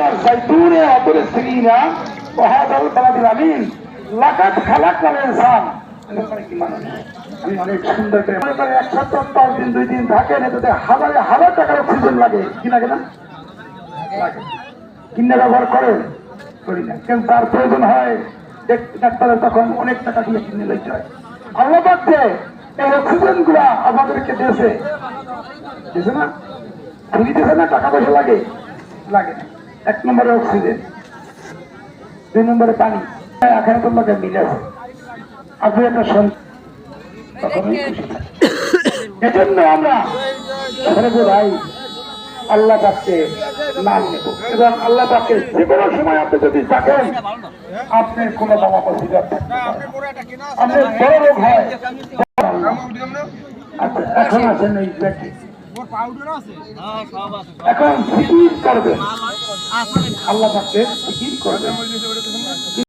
والزيتون وطور سنين وهذا البلد الأمين لقد خلقنا الإنسان আমি অনেক সুন্দর করে মনে করি 170 দিন 2 দিন থাকেন এটাতে হাজারে হাজার টাকার অক্সিজেন লাগে কি লাগে না লাগে কিনে ব্যবহার করেন করি না কিন্তু তার প্রয়োজন হয় ডাক্তারের তখন অনেক টাকা দিয়ে কিনে লইতে হয় আল্লাহ পাচ্ছে এই অক্সিজেন গুলা আমাদেরকে দিয়েছে না ফ্রি দিয়েছে না টাকা পয়সা লাগে লাগে না 1 নম্বরে অক্সিজেন 2 নম্বরে পানি এখানে তো লোকে মিলে আছে আপনি একটা এজন্য আমরা সর্বদাই আল্লাহ পাককে নাম নেব এবং আল্লাহ পাককে যে কোনো সময় আপনি যদি থাকেন আপনার কোনো বাবা মসজিদ আপনার বড় রোগ হয় আচ্ছা এখন আছেন এই ব্যক্তি এখন জিকির করবেন আল্লাহ পাককে জিকির করবেন